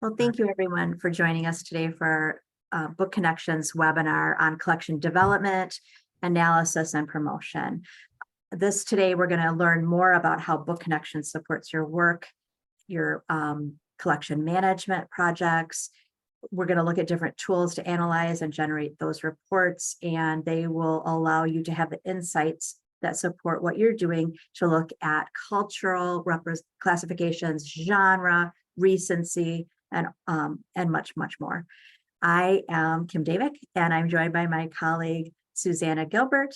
Well, thank you everyone for joining us today for our Book Connections webinar on collection development, analysis, and promotion. Today, we're going to learn more about how Book Connections supports your work, your collection management projects. We're going to look at different tools to analyze and generate those reports, and they will allow you to have the insights that support what you're doing to look at cultural classifications, genre, recency, and much, much more. I am Kim Davick, and I'm joined by my colleague, Susanna Gilbert.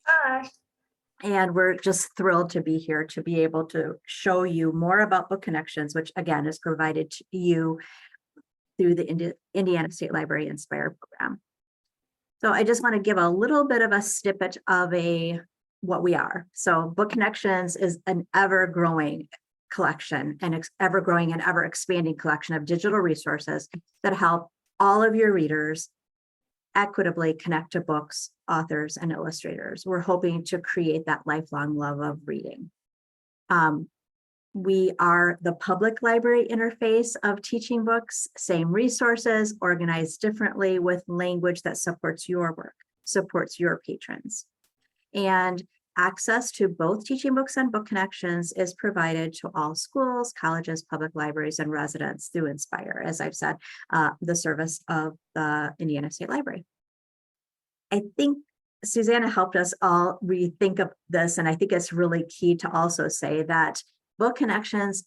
Hi. And we're just thrilled to be here to be able to show you more about Book Connections, which again is provided to you through the Indiana State Library Inspire program. So I just want to give a little bit of a snippet of what we are. So Book Connections is an ever-growing collection and ever-growing and ever-expanding collection of digital resources that help all of your readers equitably connect to books, authors, and illustrators. We're hoping to create that lifelong love of reading. We are the public library interface of teaching books, same resources, organized differently with language that supports your work, supports your patrons. And access to both teaching books and Book Connections is provided to all schools, colleges, public libraries, and residents through Inspire, as I've said, the service of the Indiana State Library. I think Susanna helped us all rethink of this, and I think it's really key to also say that Book Connections,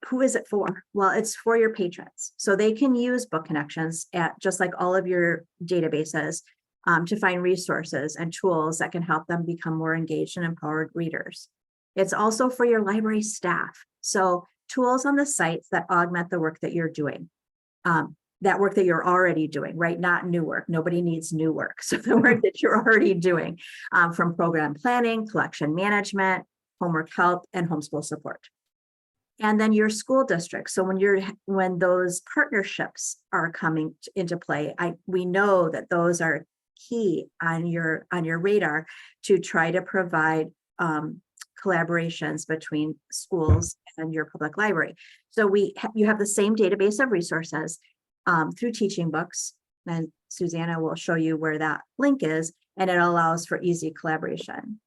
who is it for? Well, it's for your patrons. So they can use Book Connections just like all of your databases to find resources and tools that can help them become more engaged and empowered readers. It's also for your library staff. So tools on the sites that augment the work that you're doing, that work that you're already doing, right? Not new work. Nobody needs new work. So the work that you're already doing, from program planning, collection management, homework help, and homeschool support. And then your school district. So when those partnerships are coming into play, we know that those are key on your radar to try to provide collaborations between schools and your public library. So you have the same database of resources through teaching books, and Susanna will show you where that link is, and it allows for easy collaboration.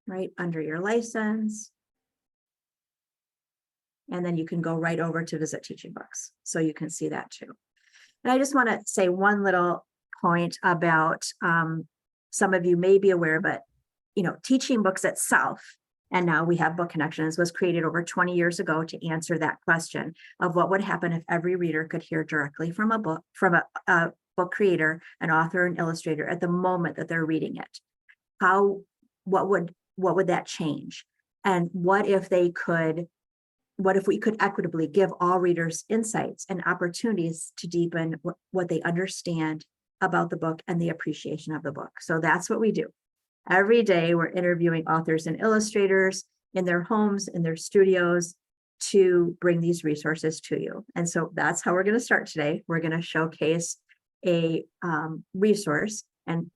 Right under your license. And then you can go right over to visit teaching books. So you can see that too. And I just want to say one little point about some of you may be aware, but teaching books itself, and now we have Book Connections, was created over 20 years ago to answer that question of what would happen if every reader could hear directly from a book, from a book creator, an author, an illustrator at the moment that they're reading it. What would that change? And what if we could equitably give all readers insights and opportunities to deepen what they understand about the book and the appreciation of the book? So that's what we do. Every day we're interviewing authors and illustrators in their homes, in their studios, to bring these resources to you. And so that's how we're going to start today. We're going to showcase a resource, and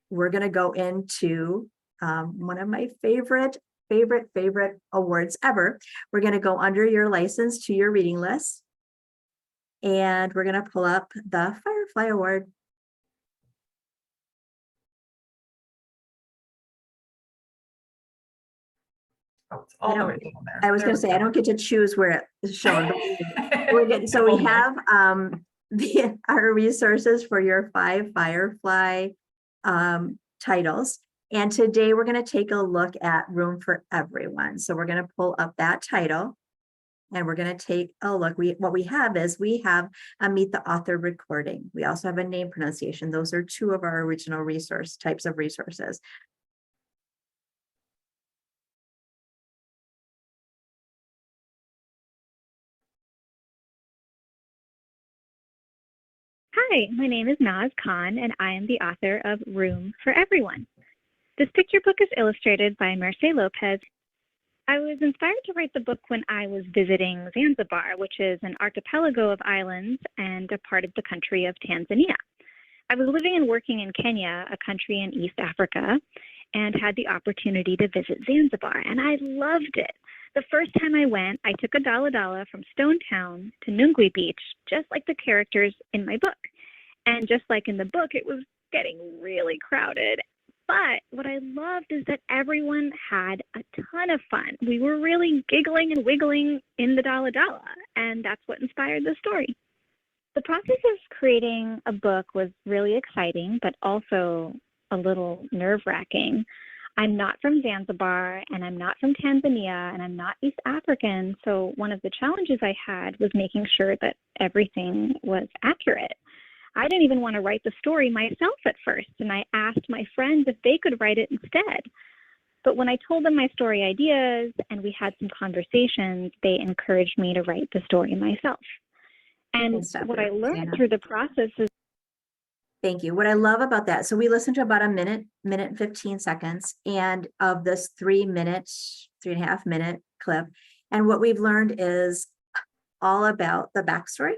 we're going to go into one of my favorite awards ever. We're going to go under your license to your reading list, and we're going to pull up the Firefly Award. Oh, it's all the way down there. I was going to say, I don't get to choose where it's shown. So we have our resources for your 5 Firefly titles. And today we're going to take a look at Room for Everyone. So we're going to pull up that title, and we're going to take a look. What we have a Meet the Author recording. We also have a name pronunciation. Those are 2 of our original types of resources. Hi, my name is Naz Khan, and I am the author of Room for Everyone. This picture book is illustrated by Merce Lopez. I was inspired to write the book when I was visiting Zanzibar, which is an archipelago of islands and a part of the country of Tanzania. I was living and working in Kenya, a country in East Africa, and had the opportunity to visit Zanzibar, and I loved it. The first time I went, I took a Dala Dala from Stone Town to Nungui Beach, just like the characters in my book. And just like in the book, it was getting really crowded. But what I loved is that everyone had a ton of fun. We were really giggling and wiggling in the Dala Dala, and that's what inspired the story. The process of creating a book was really exciting, but also a little nerve-wracking. I'm not from Zanzibar, and I'm not from Tanzania, and I'm not East African, so one of the challenges I had was making sure that everything was accurate. I didn't even want to write the story myself at first, and I asked my friends if they could write it instead. But when I told them my story ideas and we had some conversations, they encouraged me to write the story myself. And Good stuff what there, I learned Susanna. through the process is Thank you. What I love about that, so we listened to about a minute and 15 seconds, and of this 3.5 minute clip. And what we've learned is all about the backstory.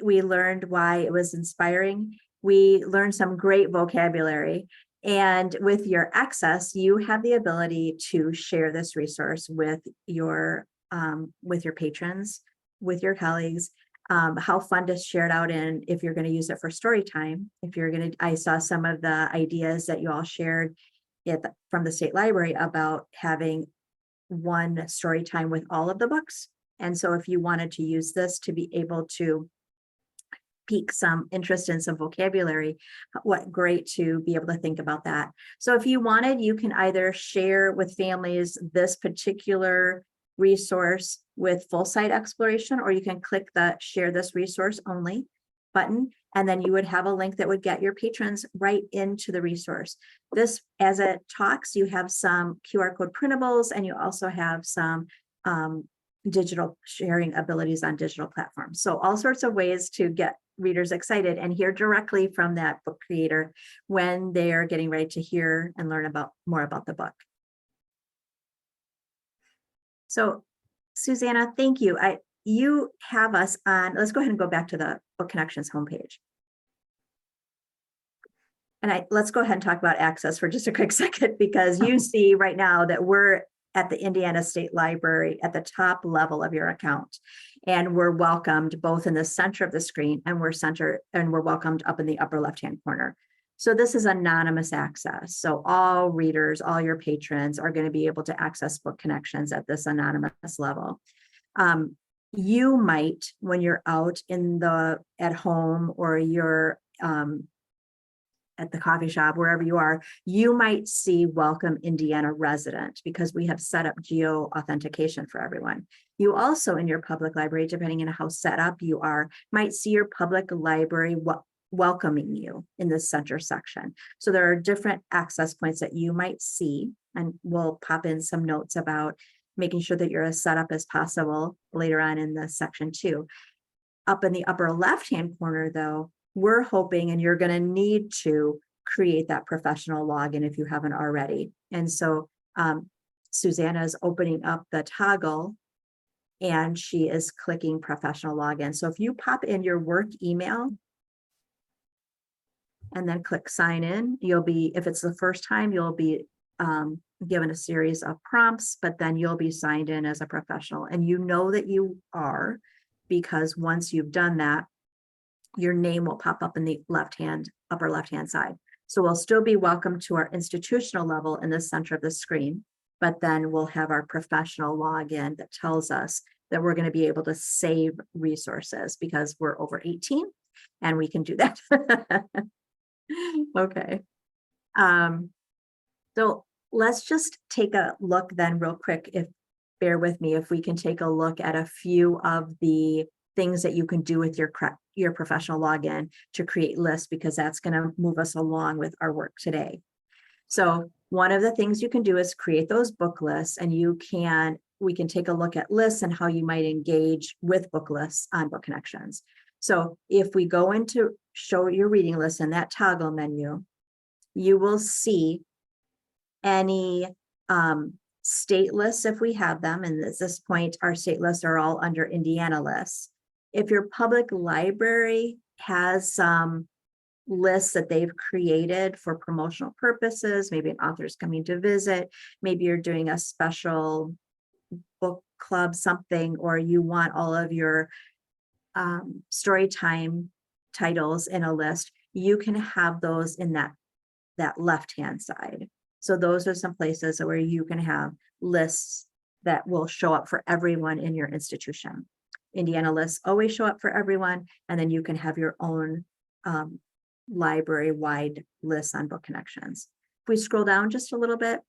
We learned why it was inspiring. We learned some great vocabulary. And with your access, you have the ability to share this resource with your patrons, with your colleagues. How fun to share it out in if you're going to use it for story time. If you're going to, I saw some of the ideas that you all shared from the State Library about having one story time with all of the books. And so if you wanted to use this to be able to pique some interest in some vocabulary, what great to be able to think about that. So if you wanted, you can either share with families this particular resource with full site exploration, or you can click the share this resource only button, and then you would have a link that would get your patrons right into the resource. This, as it talks, you have some QR code printables, and you also have some digital sharing abilities on digital platforms. So all sorts of ways to get readers excited and hear directly from that book creator when they are getting ready to hear and learn more about the book. So Susanna, thank you. You have us on, let's go ahead and go back to the Book Connections homepage. And let's go ahead and talk about access for just a quick second, because you see right now that we're at the Indiana State Library at the top level of your account. And we're welcomed both in the center of the screen, and we're welcomed up in the upper left-hand corner. So this is anonymous access. So all readers, all your patrons are going to be able to access Book Connections at this anonymous level. You might, when you're out at home, or you're at the coffee shop, wherever you are, you might see Welcome Indiana Resident, because we have set up geo authentication for everyone. You also, in your public library, depending on how set up you are, might see your public library welcoming you in the center section. So there are different access points that you might see, and we'll pop in some notes about making sure that you're as set up as possible later on in the section too. Up in the upper left-hand corner, though, we're hoping, and you're going to need to create that professional login if you haven't already. And so Susanna is opening up the toggle, and she is clicking professional login. So if you pop in your work email and then click sign in, you'll be, if it's the first time, you'll be given a series of prompts, but then you'll be signed in as a professional. And you know that you are, because once you've done that, your name will pop up in the upper left-hand side. So we'll still be welcome to our institutional level in the center of the screen, but then we'll have our professional login that tells us that we're going to be able to save resources because we're over 18 and we can do that. Okay. So let's just take a look then real quick, bear with me, if we can take a look at a few of the things that you can do with your professional login to create lists, because that's going to move us along with our work today. So one of the things you can do is create those book lists, and we can take a look at lists and how you might engage with book lists on Book Connections. So if we go into show your reading list in that toggle menu, you will see any state lists if we have them. And at this point, our state lists are all under Indiana lists. If your public library has some lists that they've created for promotional purposes, maybe an author's coming to visit, maybe you're doing a special book club something, or you want all of your story time titles in a list, you can have those in that left-hand side. So those are some places where you can have lists that will show up for everyone in your institution. Indiana lists always show up for everyone, and then you can have your own library-wide lists on Book Connections. If we scroll down just a little bit,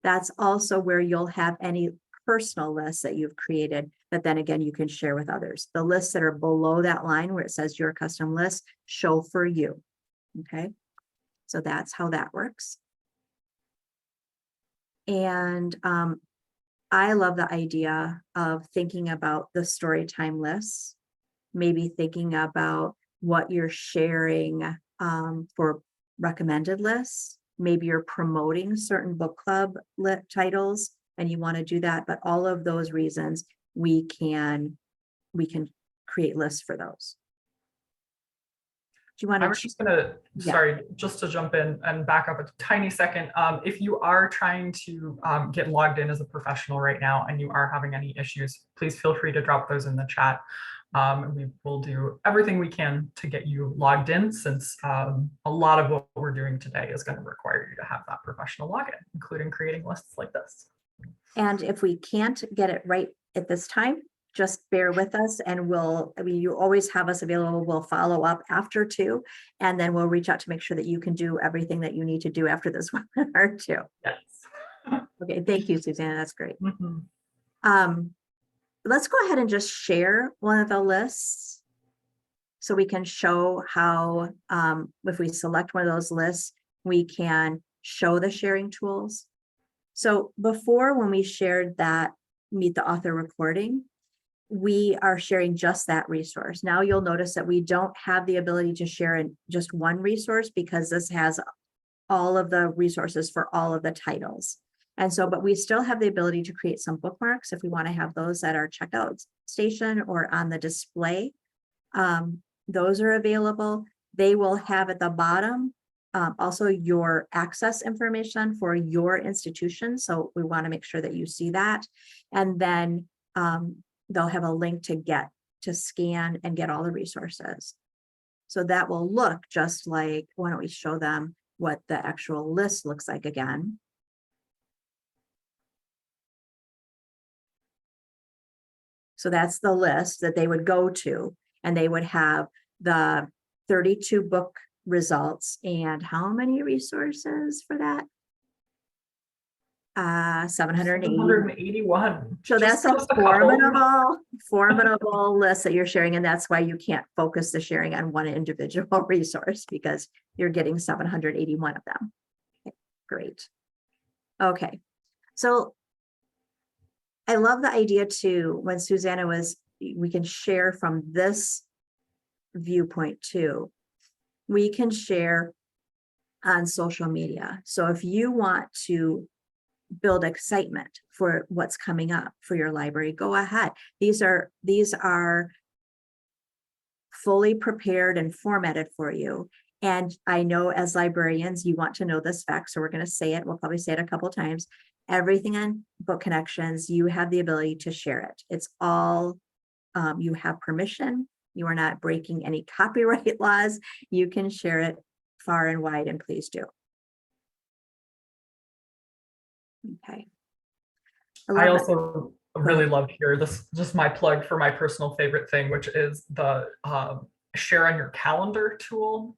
that's also where you'll have any personal lists that you've created that then again you can share with others. The lists that are below that line where it says your custom list show for you. Okay, so that's how that works. And I love the idea of thinking about the story time lists, maybe thinking about what you're sharing for recommended lists. Maybe you're promoting certain book club titles and you want to do that, but all of those reasons we can create lists for those. Do you want I to? was just gonna, sorry, just to jump in and back up a tiny second. If you are trying to get logged in as a professional right now and you are having any issues, please feel free to drop those in the chat. We will do everything we can to get you logged in, since a lot of what we're doing today is going to require you to have that professional login, including creating lists like this. And if we can't get it right at this time, just bear with us and you always have us available. We'll follow up after too, and then we'll reach out to make sure that you can do everything that you need to do after this webinar too. Yes. Okay, thank you, Susanna, that's great. Mm-hmm. Let's go ahead and just share one of the lists so we can show how, if we select one of those lists, we can show the sharing tools. So before, when we shared that Meet the Author recording, we are sharing just that resource. Now you'll notice that we don't have the ability to share in just one resource because this has all of the resources for all of the titles. And so, but we still have the ability to create some bookmarks if we want to have those at our checkout station or on the display. Those are available. They will have at the bottom also your access information for your institution. So we want to make sure that you see that. And then they'll have a link to scan and get all the resources. So that will look just like, why don't we show them what the actual list looks like again. So that's the list that they would go to, and they would have the 32 book results and how many resources for that? 781. So that's a formidable list that you're sharing, and that's why you can't focus the sharing on one individual resource, because you're getting 781 of them. Okay, great. Okay, so I love the idea too, when Susanna we can share from this viewpoint too. We can share on social media. So if you want to build excitement for what's coming up for your library, go ahead. These are fully prepared and formatted for you. And I know as librarians, you want to know this fact, so we're going to say it. We'll probably say it a couple of times. Everything on Book Connections, you have the ability to share it. It's all, you have permission. You are not breaking any copyright laws. You can share it far and wide, and please do. Okay. I also really loved here, this just my plug for my personal favorite thing, which is the share on your calendar tool.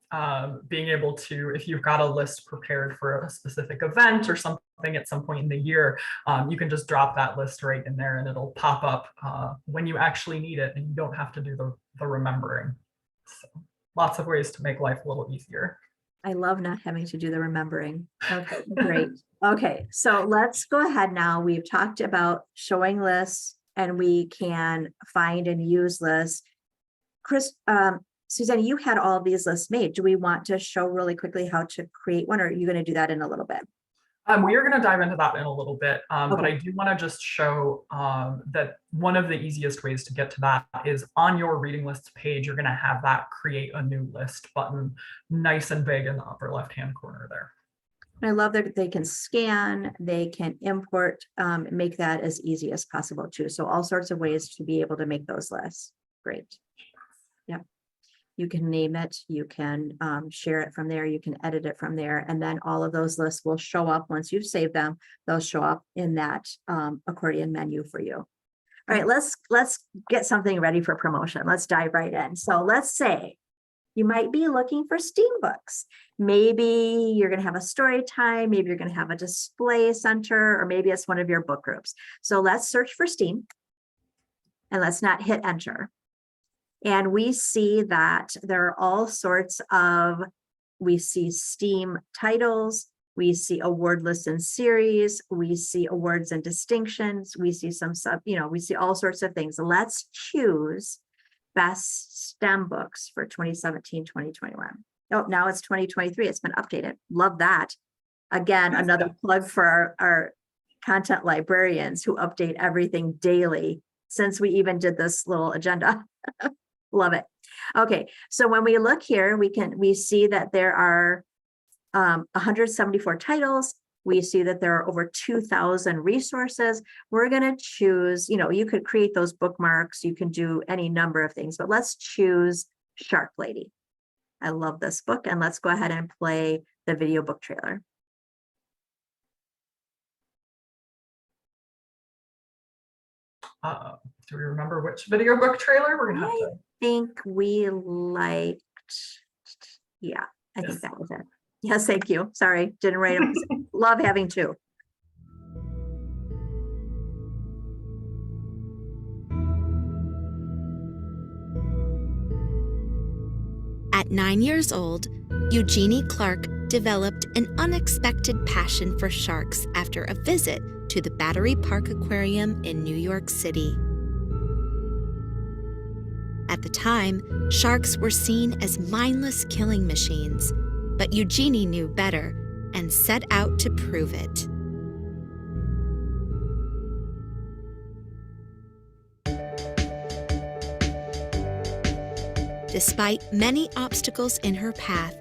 Being able to, if you've got a list prepared for a specific event or something at some point in the year, you can just drop that list right in there and it'll pop up when you actually need it, and you don't have to do the remembering. So lots of ways to make life a little easier. I love not having to do the remembering. Okay, great. Okay, so let's go ahead now. We've talked about showing lists, and we can find and use lists. Susanna, you had all of these lists made. Do we want to show really quickly how to create one, or are you going to do that in a little bit? We are going to dive into that in a little bit, Okay. but I do want to just show that one of the easiest ways to get to that is on your reading lists page. You're going to have that create a new list button nice and big in the upper left-hand corner there. I love that they can scan, they can import, make that as easy as possible too. So all sorts of ways to be able to make those lists. Great. Yeah. You can name it, you can share it from there, you can edit it from there, and then all of those lists will show up once you've saved them. They'll show up in that accordion menu for you. All right, let's get something ready for promotion. Let's dive right in. So let's say you might be looking for STEAM books. Maybe you're going to have a story time, maybe you're going to have a display center, or maybe it's one of your book groups. So let's search for STEAM and let's not hit enter. And we see that there are all sorts of, we see STEAM titles, we see award lists and series, we see awards and distinctions, we see some we see all sorts of things. Let's choose best STEM books for 2017, 2021. Oh, now it's 2023. It's been updated. Love that. Again, another plug for our content librarians who update everything daily since we even did this little agenda. Love it. Okay, so when we look here, we see that there are 174 titles. We see that there are over 2,000 resources. We're going to choose, you could create those bookmarks. You can do any number of things, but let's choose Shark Lady. I love this book, and let's go ahead and play the video book trailer. Do we remember which video book trailer? We're gonna have to. I think we liked, yeah, I think that was it. Yes, thank you. Sorry, didn't write them. Love having two. At 9 years old, Eugenie Clark developed an unexpected passion for sharks after a visit to the Battery Park Aquarium in New York City. At the time, sharks were seen as mindless killing machines, but Eugenie knew better and set out to prove it. Despite many obstacles in her path,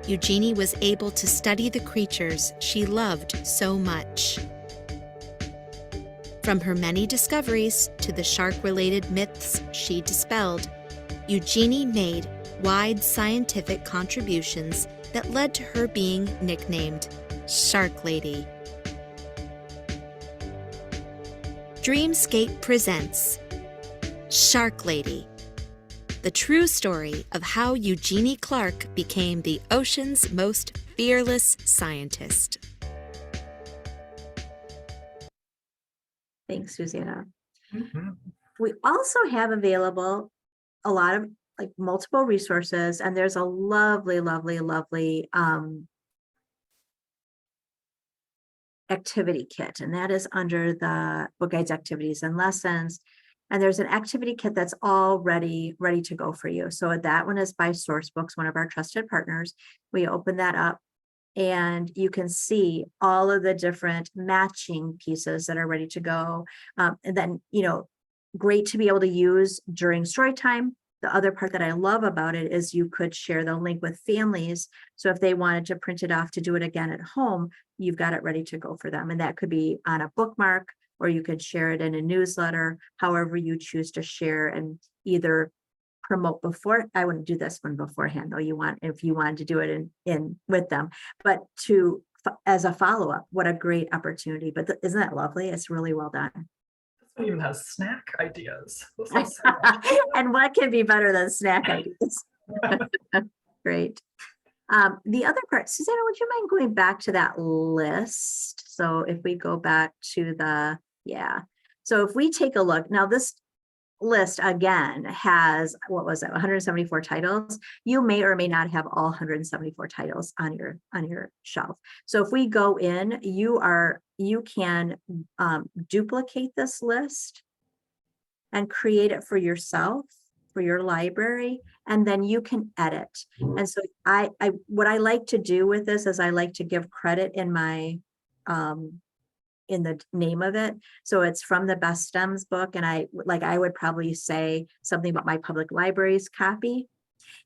Eugenie was able to study the creatures she loved so much. From her many discoveries to the shark-related myths she dispelled, Eugenie made wide scientific contributions that led to her being nicknamed Shark Lady. Dreamscape presents Shark Lady, the true story of how Eugenie Clark became the ocean's most fearless scientist. Thanks, Susanna. Mm-hmm. We also have available a lot of multiple resources, and there's a lovely, lovely, lovely activity kit, and that is under the Book Guides Activities and Lessons. And there's an activity kit that's already ready to go for you. So that one is by Sourcebooks, one of our trusted partners. We open that up and you can see all of the different matching pieces that are ready to go. And then, great to be able to use during story time. The other part that I love about it is you could share the link with families. So if they wanted to print it off to do it again at home, you've got it ready to go for them. And that could be on a bookmark, or you could share it in a newsletter, however you choose to share, and either promote before. I wouldn't do this one beforehand, though. If you wanted to do it in with them, but as a follow-up, what a great opportunity. But isn't that lovely? It's really well done. This one even has snack ideas. And what can be better than snack ideas? Great. The other part, Susanna, would you mind going back to that list? So if we go back to so if we take a look, now this list again has, 174 titles. You may or may not have all 174 titles on your shelf. So if we go in, you can duplicate this list and create it for yourself, for your library, and then you can edit. And so what I like to do with this is I like to give credit in my in the name of it. So it's from the Best STEMs book, and I would probably say something about my public library's copy,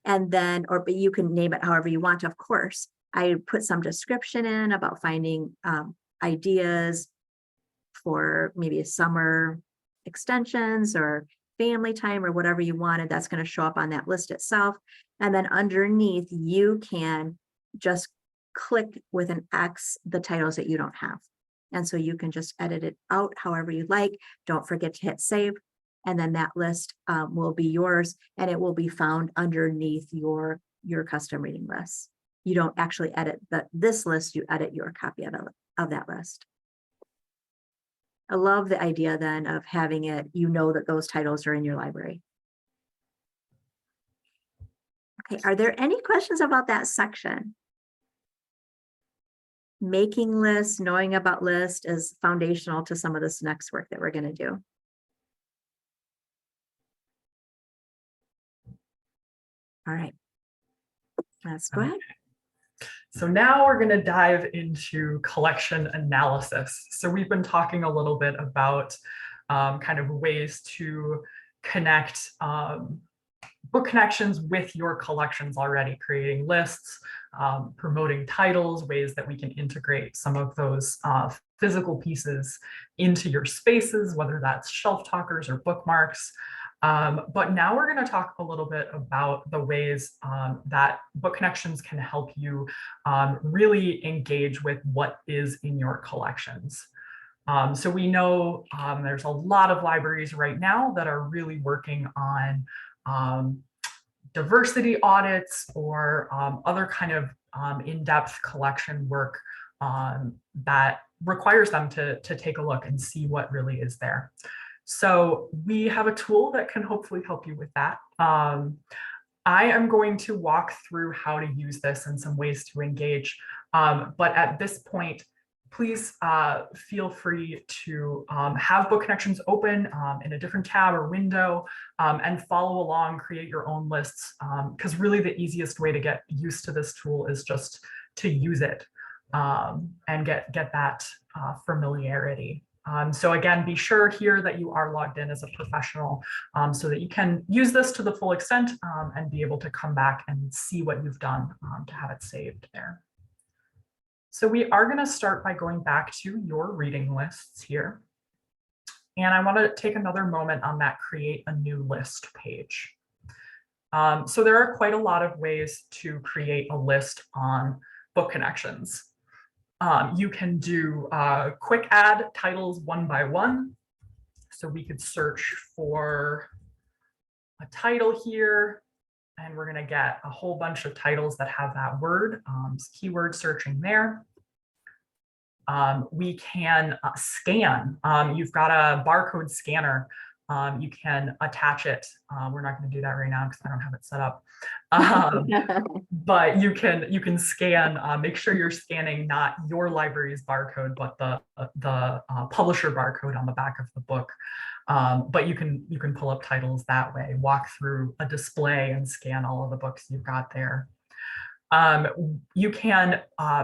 and then but you can name it however you want, of course. I put some description in about finding ideas for maybe summer extensions or family time or whatever you wanted. That's going to show up on that list itself. And then underneath, you can just click with an X the titles that you don't have. And so you can just edit it out however you like. Don't forget to hit save. And then that list will be yours, and it will be found underneath your custom reading list. You don't actually edit this list, you edit your copy of that list. I love the idea then of having it, that those titles are in your library. Okay, are there any questions about that section? Making lists, knowing about lists is foundational to some of this next work that we're going to do. All right, let's go ahead. So now we're going to dive into collection analysis. So we've been talking a little bit about kind of ways to connect book connections with your collections already, creating lists, promoting titles, ways that we can integrate some of those physical pieces into your spaces, whether that's shelf talkers or bookmarks. But now we're going to talk a little bit about the ways that book connections can help you really engage with what is in your collections. So we know there's a lot of libraries right now that are really working on diversity audits or other kind of in-depth collection work that requires them to take a look and see what really is there. So we have a tool that can hopefully help you with that. I am going to walk through how to use this and some ways to engage. But at this point, please feel free to have book connections open in a different tab or window and follow along, create your own lists, because really the easiest way to get used to this tool is just to use it and get that familiarity. So again, be sure here that you are logged in as a professional so that you can use this to the full extent and be able to come back and see what you've done to have it saved there. So we are going to start by going back to your reading lists here. And I want to take another moment on that create a new list page. So there are quite a lot of ways to create a list on book connections. You can do quick add titles one by one. So we could search for a title here, and we're going to get a whole bunch of titles that have that word, keyword searching there. We can scan. You've got a barcode scanner. You can attach it. We're not going to do that right now because I don't have it set up. But you can scan. Make sure you're scanning not your library's barcode, but the publisher barcode on the back of the book. But you can pull up titles that way. Walk through a display and scan all of the books you've got there. You can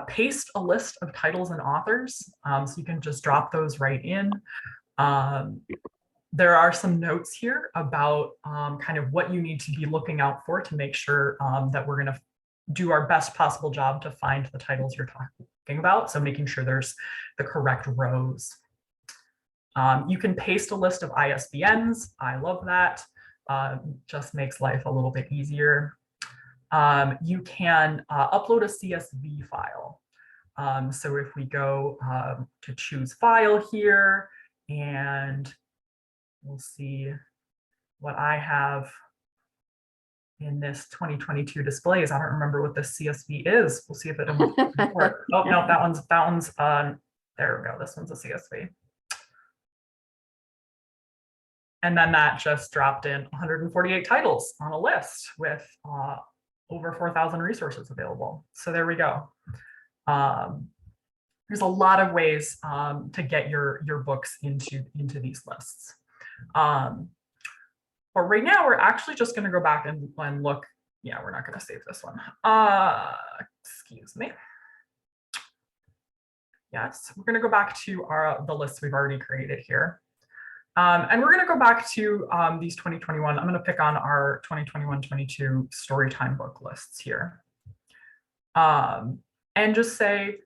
paste a list of titles and authors, so you can just drop those right in. There are some notes here about kind of what you need to be looking out for to make sure that we're going to do our best possible job to find the titles you're talking about. So making sure there's the correct rows. You can paste a list of ISBNs. I love that. Just makes life a little bit easier. You can upload a CSV file. So if we go to choose file here, and we'll see what I have in this 2022 displays. I don't remember what this CSV is. We'll see if it'll work. Oh, no, that one's, there we go. This one's a CSV. And then that just dropped in 148 titles on a list with over 4,000 resources available. So there we go. There's a lot of ways to get your books into these lists. But right now, we're actually just going to go back and look. Yeah, we're not going to save this one. Excuse me. Yes, we're going to go back to the lists we've already created here. And we're going to go back to these 2021. I'm going to pick on our 2021-22 Storytime book lists here. and just say,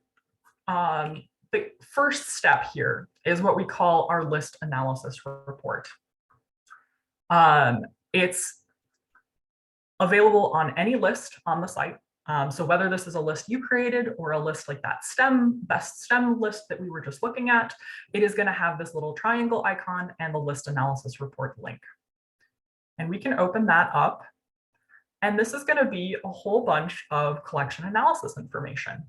the first step here is what we call our list analysis report. It's available on any list on the site. So whether this is a list you created or a list like that best STEM list that we were just looking at, it is going to have this little triangle icon and the list analysis report link. And we can open that up. And this is going to be a whole bunch of collection analysis information.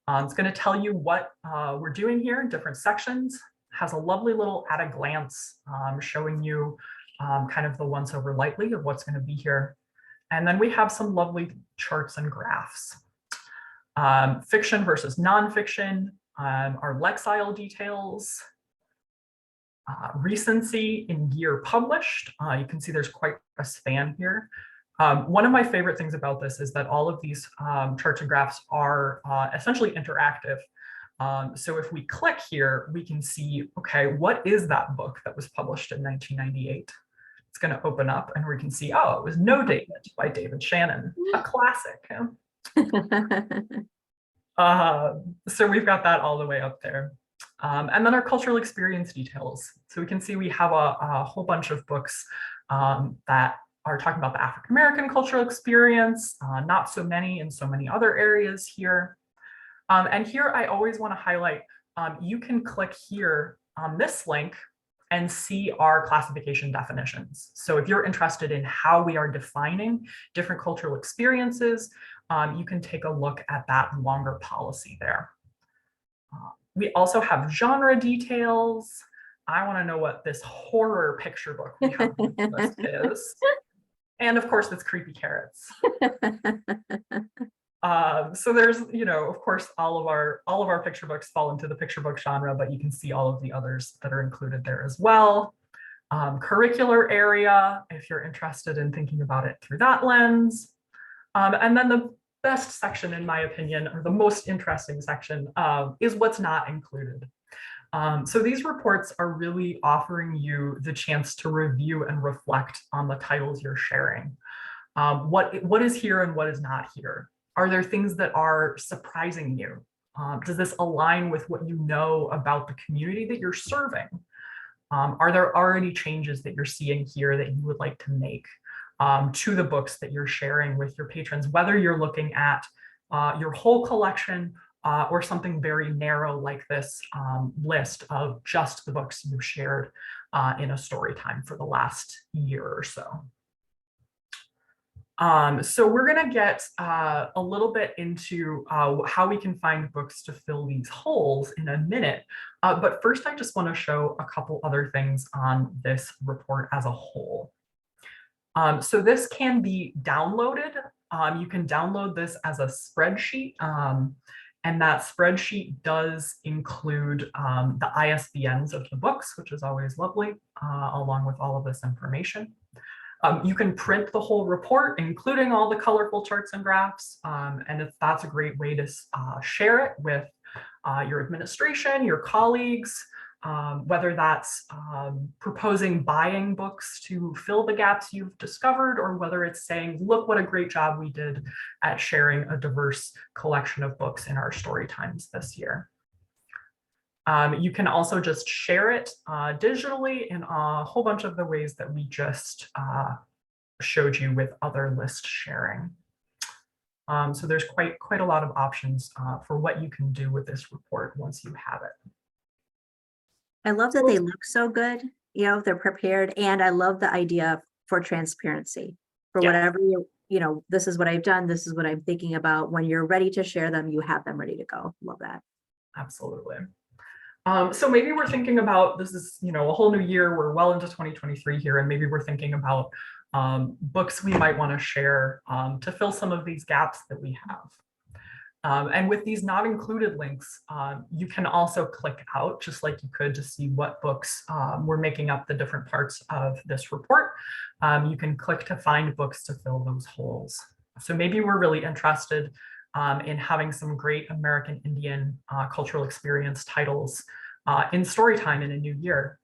It's going to tell you what we're doing here in different sections, has a lovely little at a glance showing you kind of the once over lightly of what's going to be here. And then we have some lovely charts and graphs. Fiction versus nonfiction, our Lexile details, recency in year published. You can see there's quite a span here. One of my favorite things about this is that all of these charts and graphs are essentially interactive. So if we click here, we can see, okay, what is that book that was published in 1998? It's going to open up and we can see, oh, it was No David by David Shannon, a classic. So we've got that all the way up there. And then our cultural experience details. So we can see we have a whole bunch of books that are talking about the African-American cultural experience, not so many in so many other areas here. And here I always want to highlight, you can click here on this link and see our classification definitions. So if you're interested in how we are defining different cultural experiences, you can take a look at that longer policy there. We also have genre details. I want to know what this horror picture book we have on the list is. And of course, it's Creepy Carrots. So there's, of course, all of our picture books fall into the picture book genre, but you can see all of the others that are included there as well. Curricular area, if you're interested in thinking about it through that lens. And then the best section, in my opinion, or the most interesting section, is what's not included. So these reports are really offering you the chance to review and reflect on the titles you're sharing. What is here and what is not here? Are there things that are surprising you? Does this align with what you know about the community that you're serving? Are there already changes that you're seeing here that you would like to make to the books that you're sharing with your patrons, whether you're looking at your whole collection or something very narrow like this list of just the books you've shared in a story time for the last year or so. So we're going to get a little bit into how we can find books to fill these holes in a minute. But first, I just want to show a couple other things on this report as a whole. So this can be downloaded. You can download this as a spreadsheet. And that spreadsheet does include the ISBNs of the books, which is always lovely, along with all of this information. You can print the whole report, including all the colorful charts and graphs. And that's a great way to share it with your administration, your colleagues, whether that's proposing buying books to fill the gaps you've discovered, or whether it's saying, look what a great job we did at sharing a diverse collection of books in our story times this year. You can also just share it digitally in a whole bunch of the ways that we just showed you with other list sharing. So there's quite a lot of options for what you can do with this report once you have it. I love that they look so good, they're prepared, and I love the idea for transparency. For whatever this is what I've done, this is what I'm thinking about. When you're ready to share them, you have them ready to go. Love that. Absolutely. So maybe we're thinking about, this is, a whole new year, we're well into 2023 here, and maybe we're thinking about books we might want to share to fill some of these gaps that we have. And with these not included links, you can also click out, just like you could, to see what books were making up the different parts of this report. You can click to find books to fill those holes. So maybe we're really interested in having some great American Indian cultural experience titles in Storytime in a new year.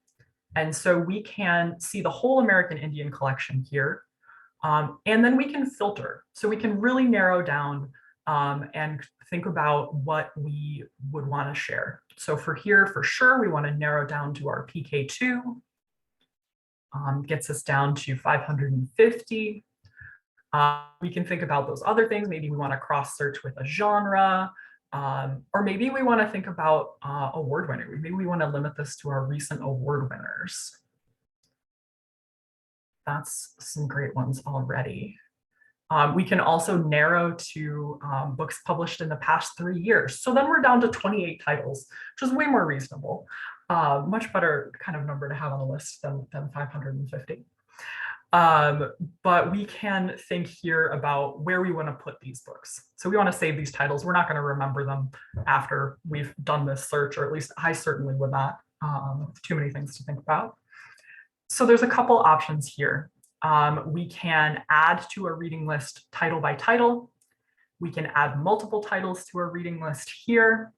And so we can see the whole American Indian collection here, and then we can filter. So we can really narrow down and think about what we would want to share. So for here, for sure, we want to narrow down to our PK2. Gets us down to 550. We can think about those other things. Maybe we want to cross search with a genre, or maybe we want to think about award winner. Maybe we want to limit this to our recent award winners. That's some great ones already. We can also narrow to books published in the past 3 years. So then we're down to 28 titles, which is way more reasonable. Much better kind of number to have on the list than 550. But we can think here about where we want to put these books. So we want to save these titles. We're not going to remember them after we've done this search, or at least I certainly would not. Too many things to think about. So there's a couple options here. We can add to a reading list title by title. We can add multiple titles to a reading list here.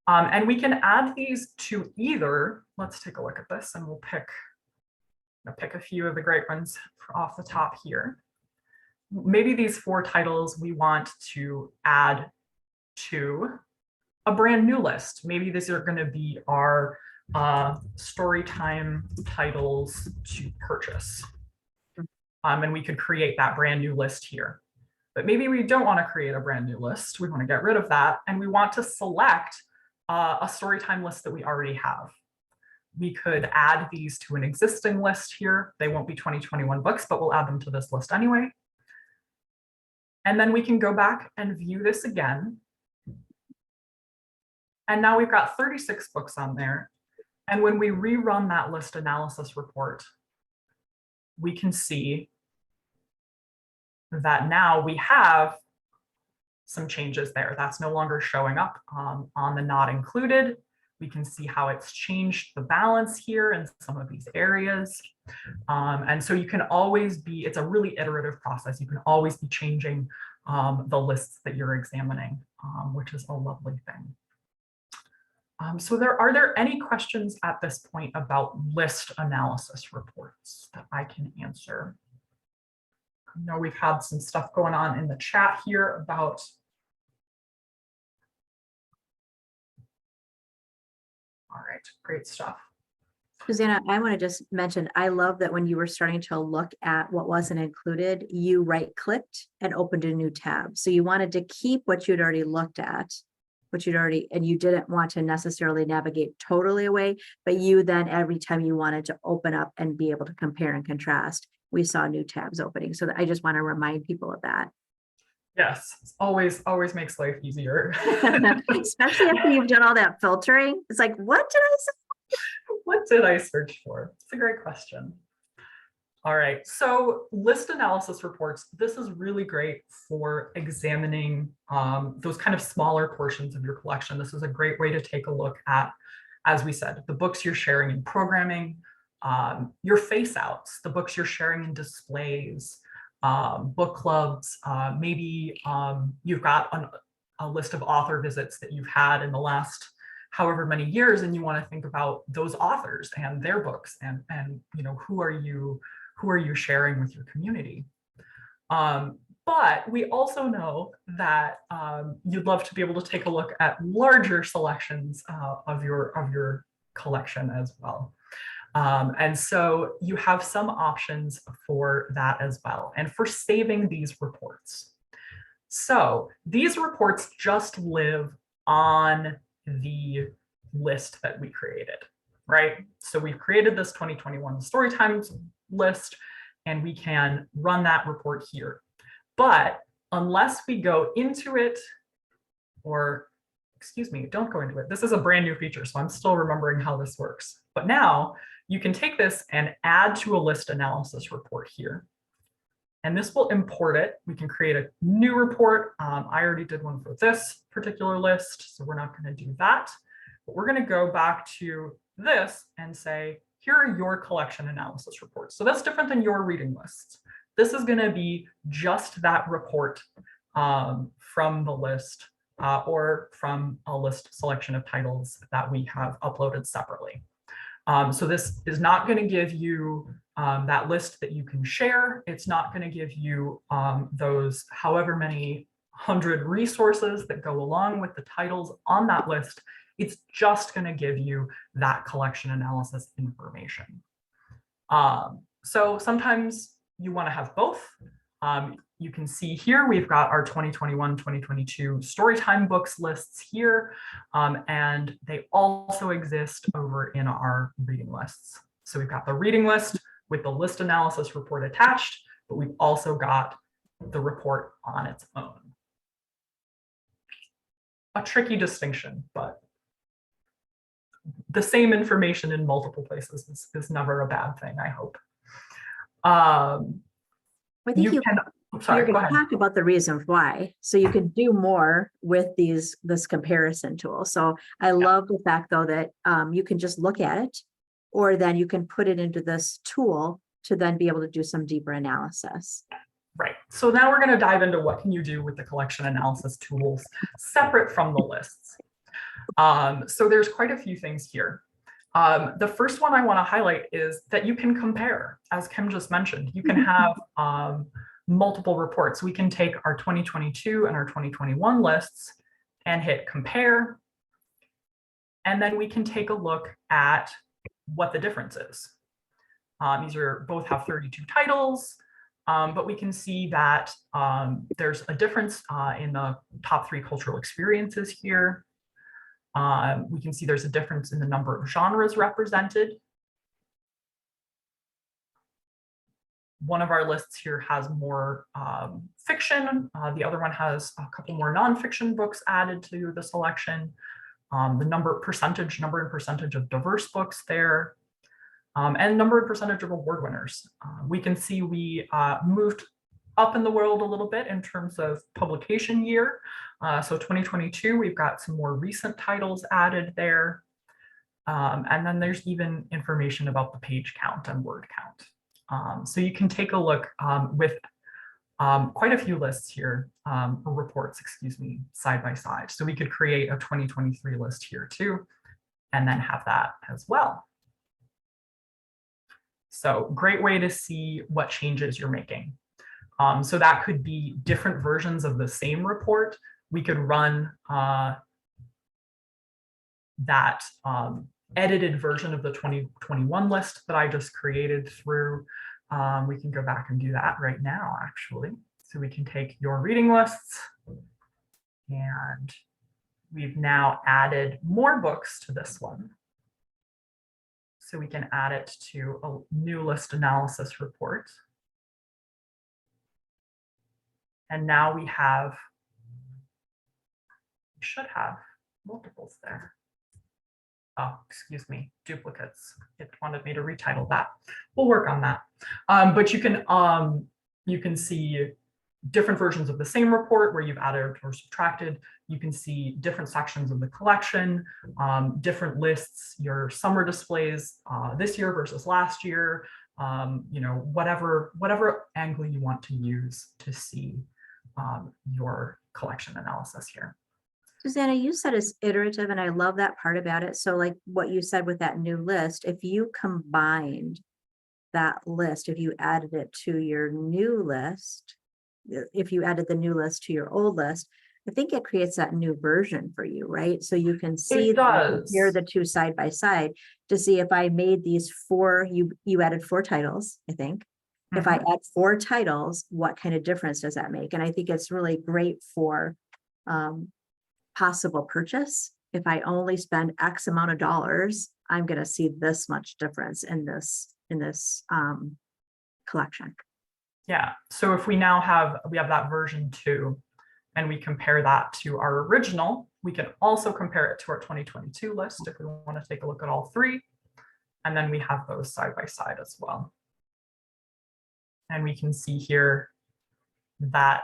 And we can add these to either, let's take a look at this and we'll pick a few of the great ones off the top here. Maybe these 4 titles we want to add to a brand new list. Maybe these are going to be our Storytime titles to purchase. And we could create that brand new list here. But maybe we don't want to create a brand new list. We want to get rid of that. And we want to select a Storytime list that we already have. We could add these to an existing list here. They won't be 2021 books, but we'll add them to this list anyway. And then we can go back and view this again. And now we've got 36 books on there. And when we rerun that list analysis report, we can see that now we have some changes there. That's no longer showing up on the not included. We can see how it's changed the balance here in some of these areas. And so you can always be, it's a really iterative process. You can always be changing the lists that you're examining, which is a lovely thing. So are there any questions at this point about list analysis reports that I can answer? I know we've had some stuff going on in the chat here about. All right, great stuff. Susanna, I want to just mention, I love that when you were starting to look at what wasn't included, you right-clicked and opened a new tab. So you wanted to keep what you'd already looked at, and you didn't want to necessarily navigate totally away, but you then every time you wanted to open up and be able to compare and contrast, we saw new tabs opening. So I just want to remind people of that. Yes, always makes life easier. Especially after you've done all that filtering. It's like, what did I say? What did I search for? It's a great question. All right, so list analysis reports. This is really great for examining those kind of smaller portions of your collection. This is a great way to take a look at, as we said, the books you're sharing in programming, your face outs, the books you're sharing in displays, book clubs, maybe you've got a list of author visits that you've had in the last however many years, and you want to think about those authors and their books, and you know, who are you sharing with your community. But we also know that you'd love to be able to take a look at larger selections of your collection as well. And so you have some options for that as well, and for saving these reports. So these reports just live on the list that we created, right? So we've created this 2021 Storytime list, and we can run that report here. But unless we go into it, or excuse me, don't go into it. This is a brand new feature, so I'm still remembering how this works. But now you can take this and add to a list analysis report here. And this will import it. We can create a new report. I already did one for this particular list, so we're not going to do that. But we're going to go back to this and say, here are your collection analysis reports. So that's different than your reading lists. This is going to be just that report from the list or from a list selection of titles that we have uploaded separately. So this is not going to give you that list that you can share. It's not going to give you those however many 100 resources that go along with the titles on that list. It's just going to give you that collection analysis information. So sometimes you want to have both. You can see here, we've got our 2021-2022 Storytime books lists here, and they also exist over in our reading lists. So we've got the reading list with the list analysis report attached, but we've also got the report on its own. A tricky distinction, but the same information in multiple places is never a bad thing, I hope. I think You're going to talk about the reason why, so you can do more with this comparison tool. So I love the fact, though, that you can just look at it, or then you can put it into this tool to then be able to do some deeper analysis. Right. So now we're going to dive into what can you do with the collection analysis tools separate from the lists. So there's quite a few things here. The first one I want to highlight is that you can compare, as Kim just mentioned. You can have multiple reports. We can take our 2022 and our 2021 lists and hit compare. And then we can take a look at what the difference is. These both have 32 titles, but we can see that there's a difference in the top 3 cultural experiences here. We can see there's a difference in the number of genres represented. One of our lists here has more fiction. The other one has a couple more nonfiction books added to the selection. The number and percentage of diverse books there, and number and percentage of award winners. We can see we moved up in the world a little bit in terms of publication year. So 2022, we've got some more recent titles added there. And then there's even information about the page count and word count. So you can take a look with quite a few lists here, or reports, excuse me, side by side. So we could create a 2023 list here too, and then have that as well. So great way to see what changes you're making. So that could be different versions of the same report. We could run that edited version of the 2021 list that I just created through. We can go back and do that right now, actually. So we can take your reading lists, and we've now added more books to this one. So we can add it to a new list analysis report. And now we should have multiples there. Oh, excuse me, duplicates. It wanted me to retitle that. We'll work on that. But you can see different versions of the same report where you've added or subtracted. You can see different sections of the collection, different lists, your summer displays this year versus last year. You know, whatever angle you want to use to see your collection analysis here. Susanna, you said it's iterative, and I love that part about it. So like what you said with that new list, if you combined that list, if you added it to your new list, if you added the new list to your old list, I think it creates that new version for you, right? So you can see compare the two side by side to see if I made these 4, you added 4 titles, I think. Mm-hmm. If I add 4 titles, what kind of difference does that make? And I think it's really great for possible purchase. If I only spend X amount of dollars, I'm going to see this much difference in this collection. Yeah. So if we now have that version 2, and we compare that to our original, we can also compare it to our 2022 list if we want to take a look at all 3. And then we have those side by side as well. And we can see here that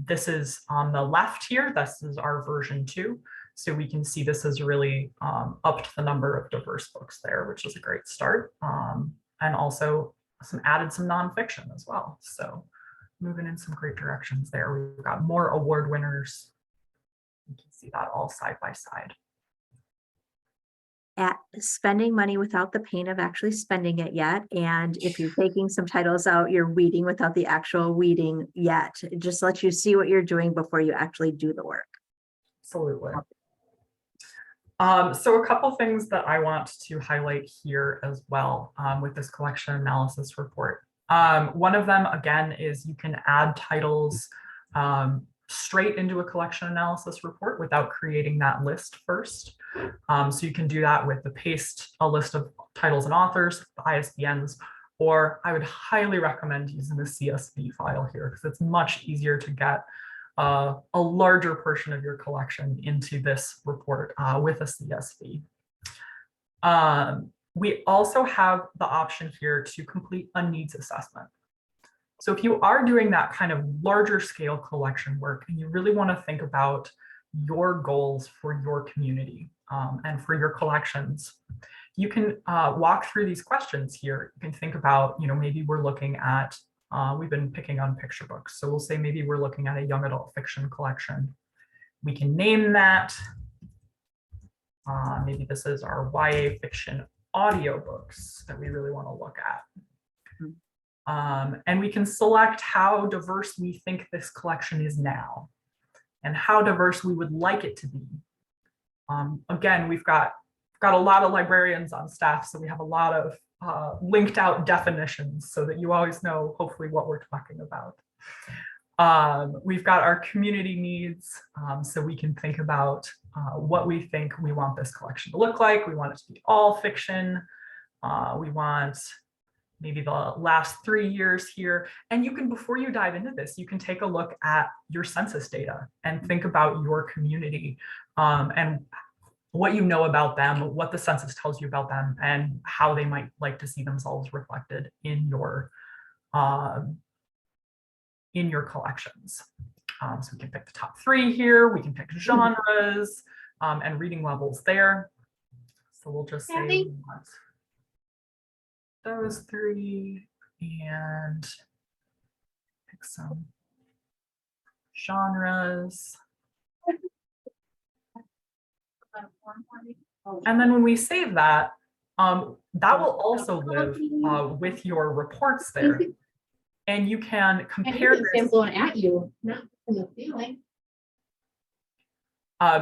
this is on the left here. This is our version 2. So we can see this is really upped the number of diverse books there, which is a great start. And also added some nonfiction as well. So moving in some great directions there. We've got more award winners. You can see that all side by side. at spending money without the pain of actually spending it yet. And if you're taking some titles out, you're weeding without the actual weeding yet. It just lets you see what you're doing before you actually do the work. Absolutely. So a couple things that I want to highlight here as well with this collection analysis report. One of them, again, is you can add titles straight into a collection analysis report without creating that list first. So you can do that with the paste a list of titles and authors, the ISBNs, or I would highly recommend using the CSV file here because it's much easier to get a larger portion of your collection into this report with a CSV. We also have the option here to complete a needs assessment. So if you are doing that kind of larger scale collection work and you really want to think about your goals for your community and for your collections, you can walk through these questions here. You can think about, maybe we're looking at, we've been picking on picture books. So we'll say maybe we're looking at a young adult fiction collection. We can name that. Maybe this is our YA fiction audiobooks that we really want to look at. And we can select how diverse we think this collection is now and how diverse we would like it to be. Again, we've got a lot of librarians on staff, so we have a lot of linked out definitions so that you always know hopefully what we're talking about. We've got our community needs, so we can think about what we think we want this collection to look like. We want it to be all fiction. We want maybe the last 3 years here. And you can, before you dive into this, you can take a look at your census data and think about your community and what you know about them, what the census tells you about them, and how they might like to see themselves reflected in your collections. So we can pick the top 3 here. We can pick genres and reading levels there. So we'll just say we want those 3 and pick some genres. And then when we save that, that will also live with your reports there. And you can compare this. I'm going at you, not from the feeling.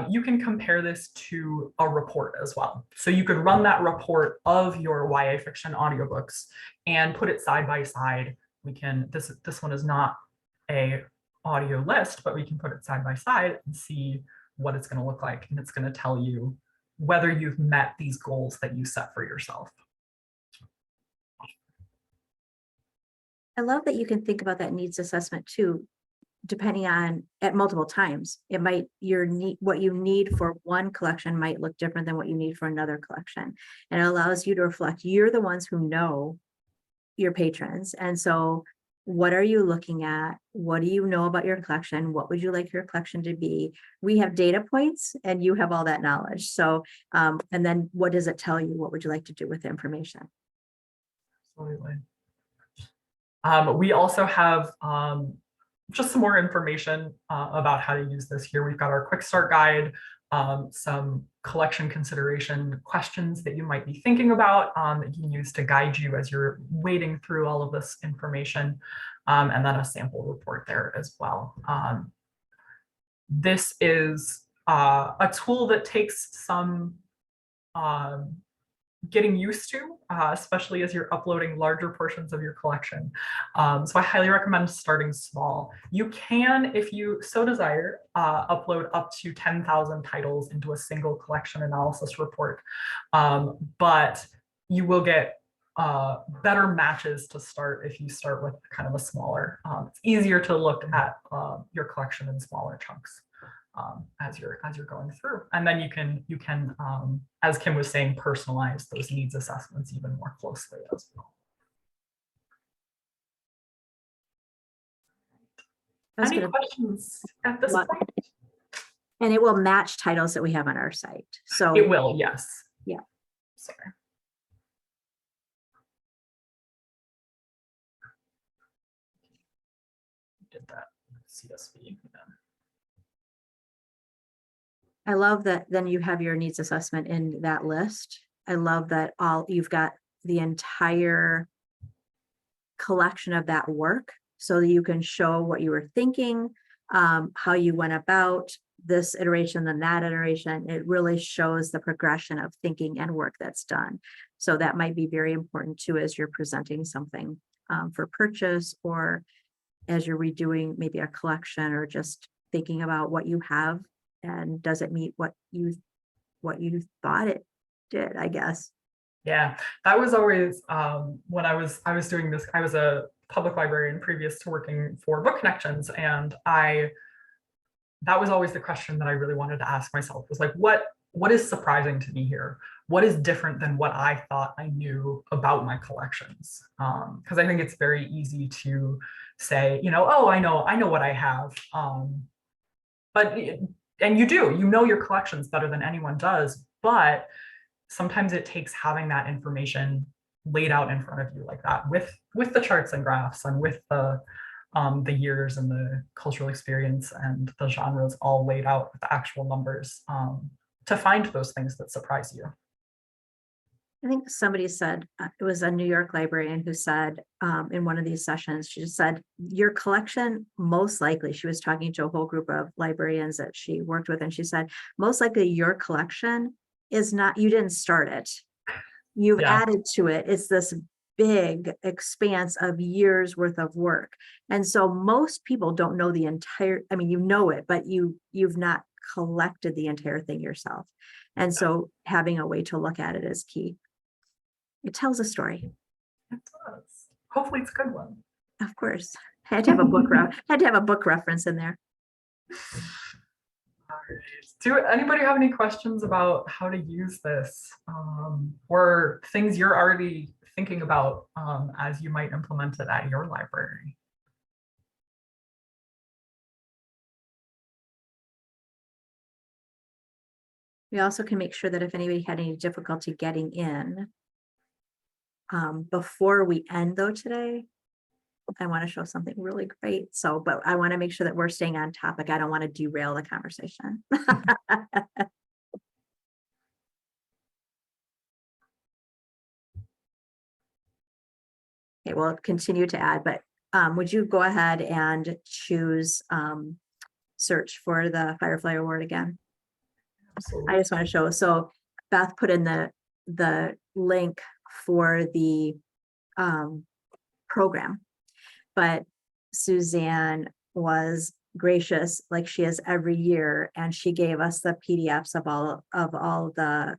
You can compare this to a report as well. So you could run that report of your YA fiction audiobooks and put it side by side. We can, this one is not a audio list, but we can put it side by side and see what it's going to look like. And it's going to tell you whether you've met these goals that you set for yourself. I love that you can think about that needs assessment too, depending on at multiple times. It might, what you need for one collection might look different than what you need for another collection. And it allows you to reflect, you're the ones who know your patrons. And so what are you looking at? What do you know about your collection? What would you like your collection to be? We have data points and you have all that knowledge. So, and then what does it tell you? What would you like to do with the information? Absolutely. We also have just some more information about how to use this here. We've got our quick start guide, some collection consideration questions that you might be thinking about that you can use to guide you as you're wading through all of this information, and then a sample report there as well. This is a tool that takes some getting used to, especially as you're uploading larger portions of your collection. So I highly recommend starting small. You can, if you so desire, upload up to 10,000 titles into a single collection analysis report, but you will get better matches to start if you start with kind of a smaller. It's easier to look at your collection in smaller chunks. As you're going through, and then you can as Kim was saying, personalize those needs assessments even more closely as well. Any questions at this point? And it will match titles that we have on our site. So it will, yes. Yeah. Sorry. Did that CSV. Yeah. I love that then you have your needs assessment in that list. I love that you've got the entire collection of that work so that you can show what you were thinking, how you went about this iteration, then that iteration. It really shows the progression of thinking and work that's done. So that might be very important too, as you're presenting something for purchase, or as you're redoing maybe a collection, or just thinking about what you have and does it meet what you thought it did, I guess. Yeah, that was always when I was doing this. I was a public librarian previous to working for Book Connections, and that was always the question that I really wanted to ask myself, was like, what is surprising to me here? What is different than what I thought I knew about my collections? Because I think it's very easy to say, oh, I know what I have. And you do, your collections better than anyone does, but sometimes it takes having that information laid out in front of you like that, with the charts and graphs, and with the years and the cultural experience and the genres all laid out with the actual numbers, to find those things that surprise you. I think somebody said, it was a New York librarian who said in one of these sessions, she just said, your collection, most likely, she was talking to a whole group of librarians that she worked with, and she said, most likely your collection is not, you didn't start it. You've added to it. It's this big expanse of years worth of work. And so most people don't know the entire, I mean, you know it, but you've not collected the entire thing yourself. And so having a way to look at it is key. It tells a story. It does. Hopefully it's a good one. Of course. Had to have a book reference in there. All right. Do anybody have any questions about how to use this, or things you're already thinking about as you might implement it at your library? We also can make sure that if anybody had any difficulty getting in, before we end though today, I want to show something really great. So, but I want to make sure that we're staying on topic. I don't want to derail the conversation. Okay, we'll continue to add, but would you go ahead and choose search for the Firefly Award again? Absolutely. I just want to show. So Beth put in the link for the program, but Suzanne was gracious, like she is every year, and she gave us the PDFs of all the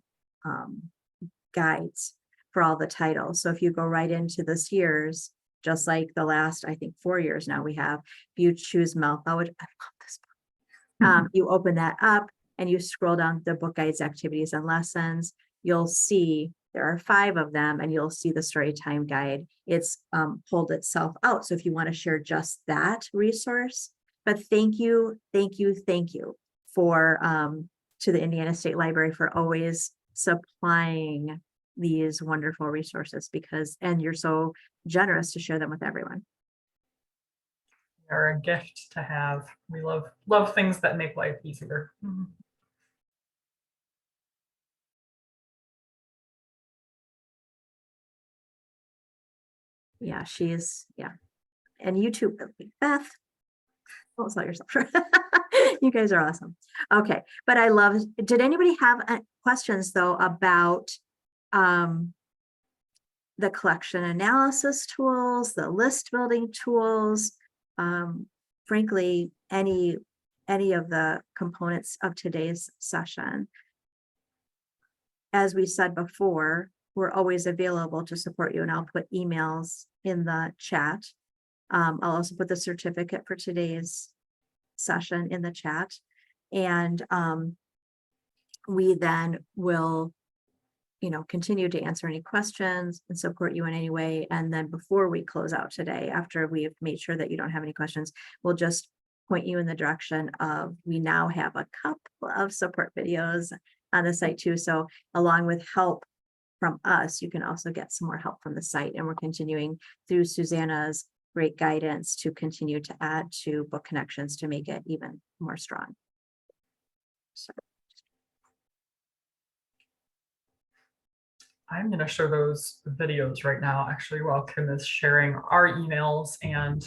guides for all the titles. So if you go right into this year's, just like the last, I think 4 years now, we have, you choose Malthaus, which I love this book. You open that up and you scroll down the book guides, activities, and lessons. You'll see there are 5 of them, and you'll see the story time guide. It's pulled itself out. So if you want to share just that resource, but thank you for to the Indiana State Library for always supplying these wonderful resources, and you're so generous to share them with everyone. They're a gift to have. We love things that make life easier. Yeah, and you too, Beth. Don't sell yourself. You guys are awesome. Okay, but did anybody have questions though about the collection analysis tools, the list building tools, frankly, any of the components of today's session? As we said before, we're always available to support you, and I'll put emails in the chat. I'll also put the certificate for today's session in the chat, and we then will continue to answer any questions and support you in any way. And then before we close out today, after we have made sure that you don't have any questions, we'll just point you in the direction of, we now have a couple of support videos on the site too. So along with help from us, you can also get some more help from the site. And we're continuing through Susanna's great guidance to continue to add to Book Connections to make it even more strong. So just I'm going to show those videos right now, actually, while Kim is sharing our emails and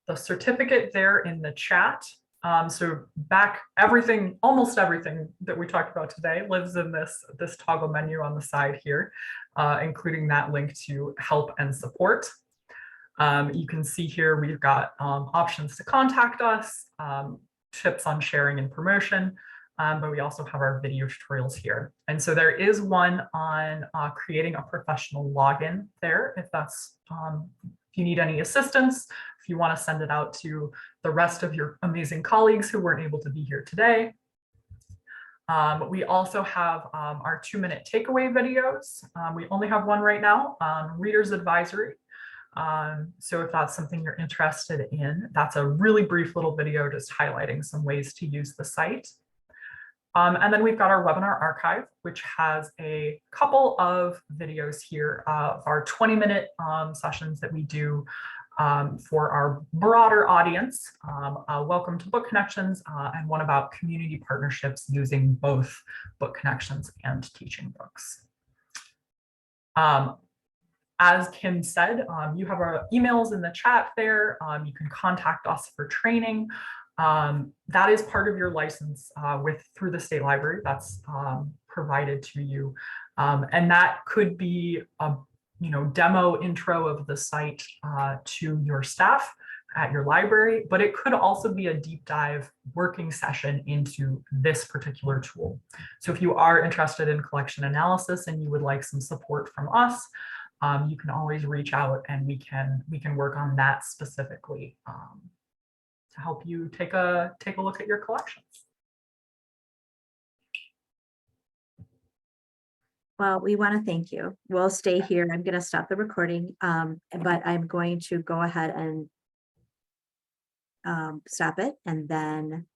the certificate there in the chat. So almost everything that we talked about today lives in this toggle menu on the side here, including that link to help and support. You can see here we've got options to contact us, tips on sharing and promotion, but we also have our video tutorials here. And so there is one on creating a professional login there, if you need any assistance, if you want to send it out to the rest of your amazing colleagues who weren't able to be here today. We also have our 2-minute takeaway videos. We only have one right now on Reader's Advisory. So if that's something you're interested in, that's a really brief little video just highlighting some ways to use the site. And then we've got our webinar archive, which has a couple of videos here of our 20-minute sessions that we do for our broader audience. Welcome to Book Connections, and one about community partnerships using both Book Connections and Teaching Books. As Kim said, you have our emails in the chat there. You can contact us for training. That is part of your license through the State Library. That's provided to you. And that could be a demo intro of the site to your staff at your library, but it could also be a deep dive working session into this particular tool. So if you are interested in collection analysis and you would like some support from us, you can always reach out and we can work on that specifically to help you take a look at your collections. Well, we want to thank you. We'll stay here. I'm going to stop the recording, but I'm going to go ahead and stop it, and then